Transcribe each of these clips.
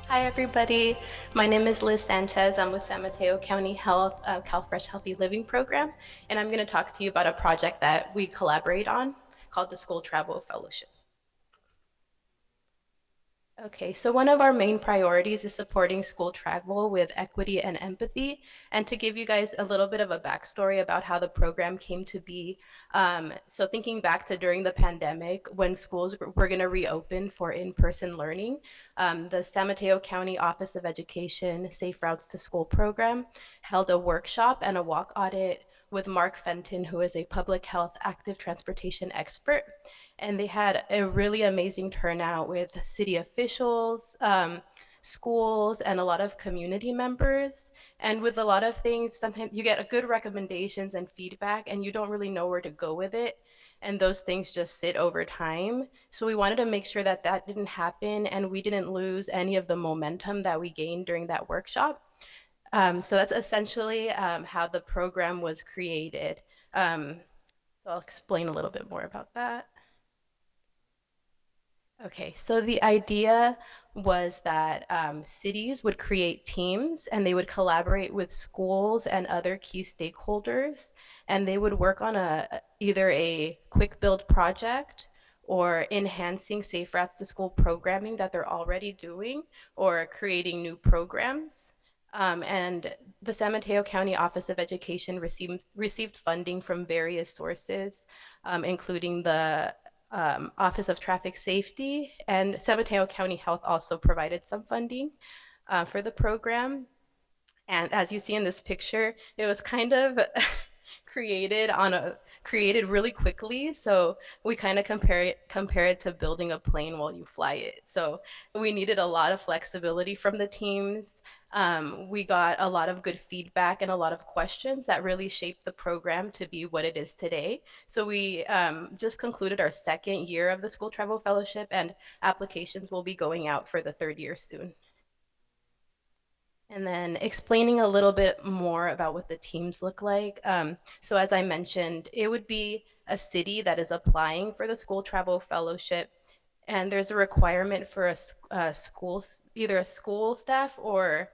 Hi, everybody. My name is Liz Sanchez. I'm with San Mateo County Health, CalFresh Healthy Living Program, and I'm going to talk to you about a project that we collaborate on called the School Travel Fellowship. Okay, so one of our main priorities is supporting school travel with equity and empathy. And to give you guys a little bit of a backstory about how the program came to be, so thinking back to during the pandemic when schools were going to reopen for in-person learning, the San Mateo County Office of Education Safe Routes to School program held a workshop and a walk audit with Mark Fenton, who is a public health active transportation expert. And they had a really amazing turnout with city officials, schools, and a lot of community members. And with a lot of things, sometimes you get good recommendations and feedback, and you don't really know where to go with it. And those things just sit over time. So we wanted to make sure that that didn't happen and we didn't lose any of the momentum that we gained during that workshop. So that's essentially how the program was created. So I'll explain a little bit more about that. Okay, so the idea was that cities would create teams and they would collaborate with schools and other key stakeholders, and they would work on either a quick build project or enhancing safe routes to school programming that they're already doing or creating new programs. And the San Mateo County Office of Education received funding from various sources, including the Office of Traffic Safety, and San Mateo County Health also provided some funding for the program. And as you see in this picture, it was kind of created really quickly. So we kind of compare it to building a plane while you fly it. So we needed a lot of flexibility from the teams. We got a lot of good feedback and a lot of questions that really shaped the program to be what it is today. So we just concluded our second year of the School Travel Fellowship, and applications will be going out for the third year soon. And then explaining a little bit more about what the teams look like. So as I mentioned, it would be a city that is applying for the School Travel Fellowship, and there's a requirement for a school, either a school staff or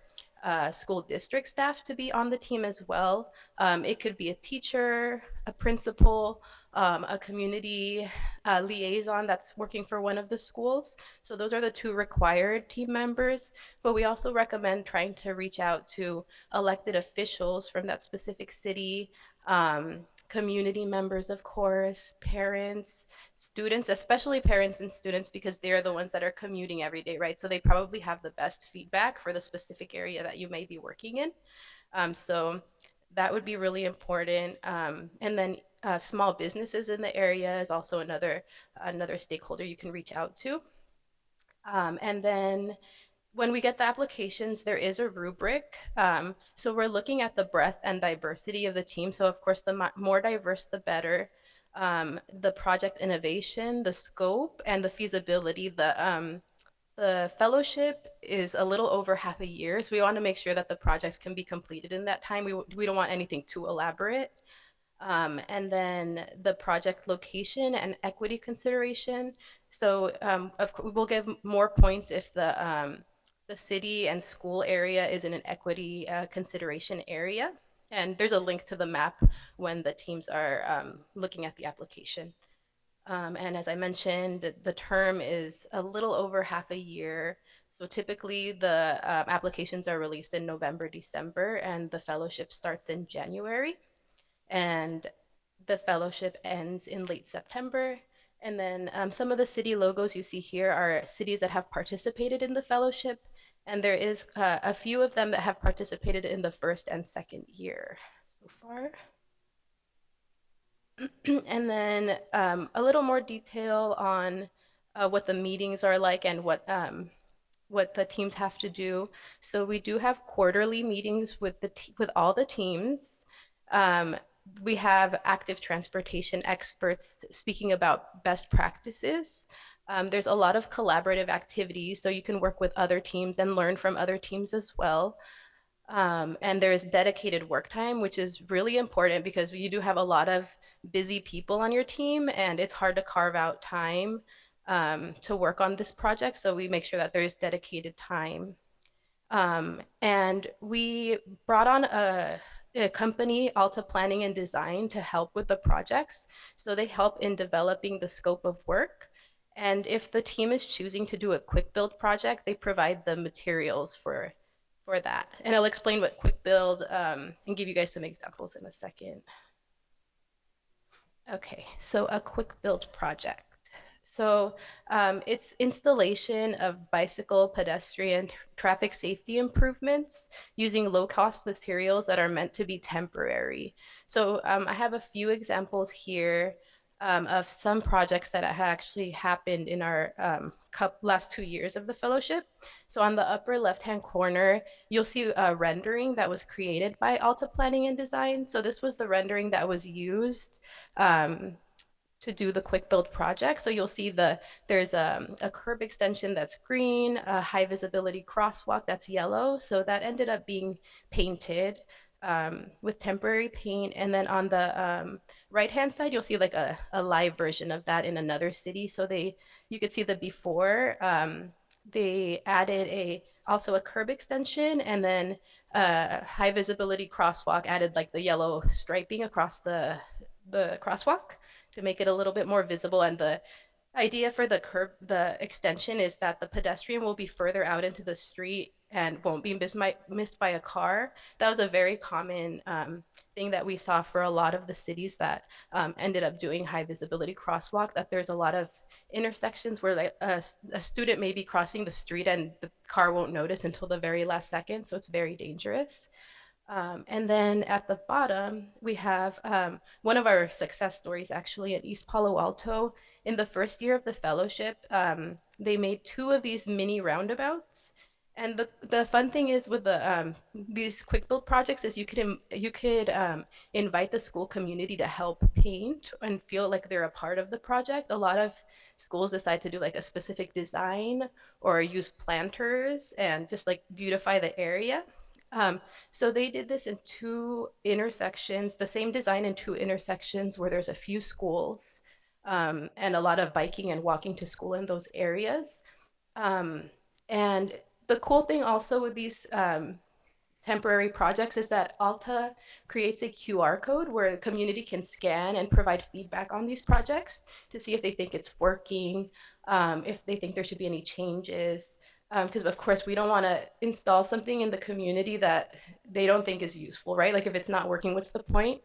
school district staff to be on the team as well. It could be a teacher, a principal, a community liaison that's working for one of the schools. So those are the two required team members. But we also recommend trying to reach out to elected officials from that specific city, community members, of course, parents, students, especially parents and students, because they're the ones that are commuting every day, right? So they probably have the best feedback for the specific area that you may be working in. So that would be really important. And then small businesses in the area is also another stakeholder you can reach out to. And then when we get the applications, there is a rubric. So we're looking at the breadth and diversity of the team. So of course, the more diverse, the better. The project innovation, the scope, and the feasibility. The fellowship is a little over half a year, so we want to make sure that the projects can be completed in that time. We don't want anything too elaborate. And then the project location and equity consideration. So we'll give more points if the city and school area is in an equity consideration area. And there's a link to the map when the teams are looking at the application. And as I mentioned, the term is a little over half a year. So typically the applications are released in November, December, and the fellowship starts in January. And the fellowship ends in late September. And then some of the city logos you see here are cities that have participated in the fellowship. And there is a few of them that have participated in the first and second year so far. And then a little more detail on what the meetings are like and what the teams have to do. So we do have quarterly meetings with with all the teams. Um, we have active transportation experts speaking about best practices. There's a lot of collaborative activities, so you can work with other teams and learn from other teams as well. And there's dedicated work time, which is really important because you do have a lot of busy people on your team, and it's hard to carve out time to work on this project. So we make sure that there is dedicated time. And we brought on a company, Alta Planning and Design, to help with the projects. So they help in developing the scope of work. And if the team is choosing to do a quick build project, they provide the materials for that. And I'll explain what quick build and give you guys some examples in a second. Okay, so a quick build project. So it's installation of bicycle, pedestrian, traffic safety improvements using low-cost materials that are meant to be temporary. So I have a few examples here of some projects that had actually happened in our last 2 years of the fellowship. So on the upper left-hand corner, you'll see a rendering that was created by Alta Planning and Design. So this was the rendering that was used to do the quick build project. So you'll see there's a curb extension that's green, a high visibility crosswalk that's yellow. So that ended up being painted with temporary paint. And then on the right-hand side, you'll see like a live version of that in another city. So you could see the before. They added also a curb extension, and then high visibility crosswalk added like the yellow striping across the crosswalk to make it a little bit more visible. And the idea for the extension is that the pedestrian will be further out into the street and won't be missed by a car. That was a very common thing that we saw for a lot of the cities that ended up doing high visibility crosswalk, that there's a lot of intersections where like a student may be crossing the street and the car won't notice until the very last second. So it's very dangerous. And then at the bottom, we have one of our success stories actually at East Palo Alto. In the first year of the fellowship, they made 2 of these mini roundabouts. And the fun thing is with these quick build projects is you could invite the school community to help paint and feel like they're a part of the project. A lot of schools decide to do like a specific design or use planters and just like beautify the area. So they did this in 2 intersections, the same design in 2 intersections where there's a few schools and a lot of biking and walking to school in those areas. And the cool thing also with these temporary projects is that Alta creates a QR code where the community can scan and provide feedback on these projects to see if they think it's working, if they think there should be any changes. Because of course we don't want to install something in the community that they don't think is useful, right? Like if it's not working, what's the point?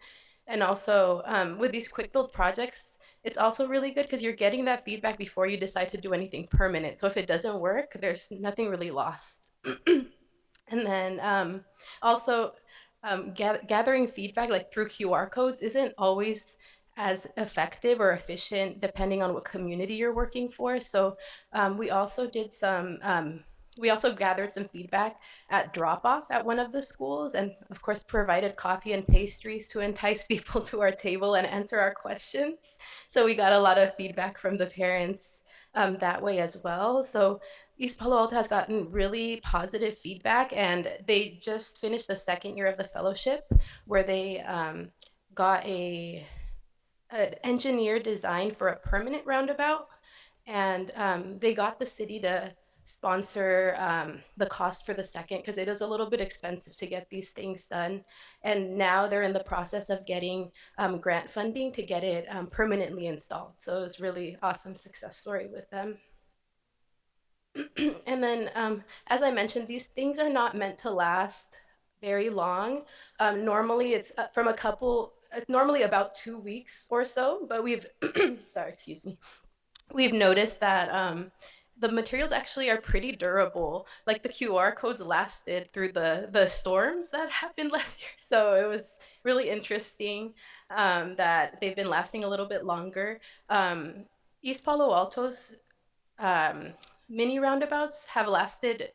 And also with these quick build projects, it's also really good because you're getting that feedback before you decide to do anything permanent. So if it doesn't work, there's nothing really lost. And then also gathering feedback like through QR codes isn't always as effective or efficient depending on what community you're working for. So we also gathered some feedback at drop off at one of the schools, and of course provided coffee and pastries to entice people to our table and answer our questions. So we got a lot of feedback from the parents that way as well. So East Palo Alto has gotten really positive feedback, and they just finished the second year of the fellowship where they got an engineer design for a permanent roundabout, and they got the city to sponsor the cost for the second because it is a little bit expensive to get these things done. And now they're in the process of getting grant funding to get it permanently installed. So it's really awesome success story with them. And then, as I mentioned, these things are not meant to last very long. Normally, it's normally about 2 weeks or so, but sorry, excuse me. We've noticed that the materials actually are pretty durable. Like the QR codes lasted through the storms that happened last year. So it was really interesting that they've been lasting a little bit longer. East Palo Alto's mini roundabouts have lasted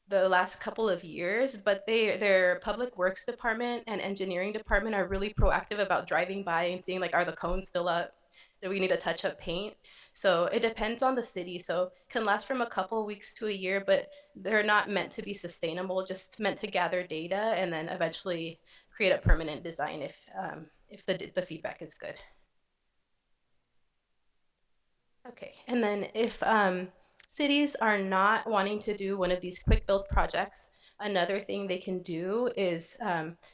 the last couple of years, but their public works department and engineering department are really proactive about driving by and seeing like, are the cones still up? Do we need to touch up paint? So it depends on the city. So can last from a couple of weeks to a year, but they're not meant to be sustainable, just meant to gather data and then eventually create a permanent design if the feedback is good. Okay, and then if cities are not wanting to do one of these quick build projects, another thing they can do is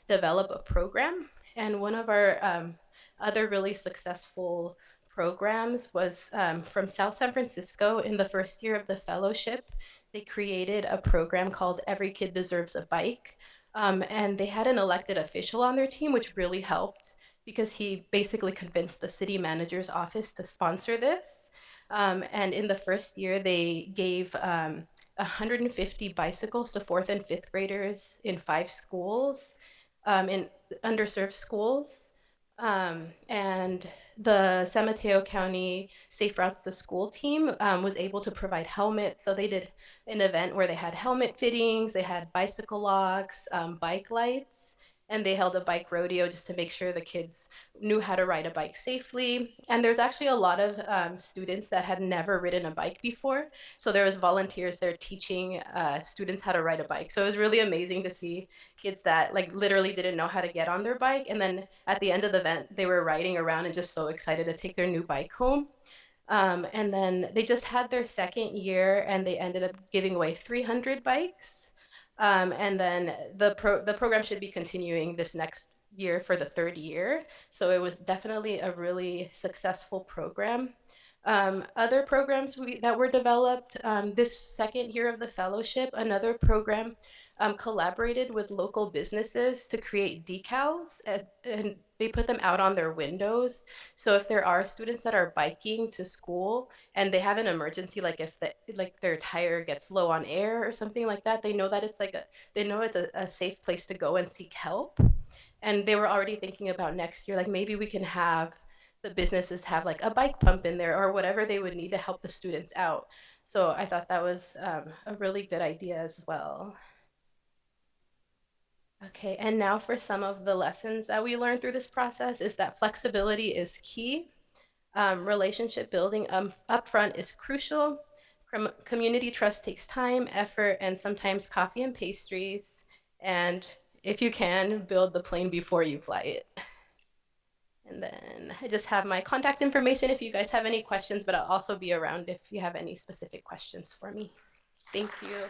develop a program. And one of our other really successful programs was from South San Francisco in the first year of the fellowship. They created a program called Every Kid Deserves a Bike. And they had an elected official on their team, which really helped because he basically convinced the city manager's office to sponsor this. And in the first year, they gave 150 bicycles to fourth and fifth graders in 5 schools, in underserved schools. And the San Mateo County Safe Routes to School team was able to provide helmets. So they did an event where they had helmet fittings, they had bicycle locks, bike lights, and they held a bike rodeo just to make sure the kids knew how to ride a bike safely. And there's actually a lot of students that had never ridden a bike before. So there was volunteers there teaching students how to ride a bike. So it was really amazing to see kids that like literally didn't know how to get on their bike. And then at the end of the event, they were riding around and just so excited to take their new bike home. And then they just had their second year and they ended up giving away 300 bikes. And then the program should be continuing this next year for the third year. So it was definitely a really successful program. Other programs that were developed this second year of the fellowship, another program collaborated with local businesses to create decals and they put them out on their windows. So if there are students that are biking to school and they have an emergency, like if their tire gets low on air or something like that, they know that they know it's a safe place to go and seek help. And they were already thinking about next year, like maybe we can have the businesses have like a bike pump in there or whatever they would need to help the students out. So I thought that was a really good idea as well. Okay, and now for some of the lessons that we learned through this process is that flexibility is key. Relationship building upfront is crucial. Community trust takes time, effort, and sometimes coffee and pastries. And if you can, build the plane before you fly it. And then I just have my contact information if you guys have any questions, but I'll also be around if you have any specific questions for me. Thank you.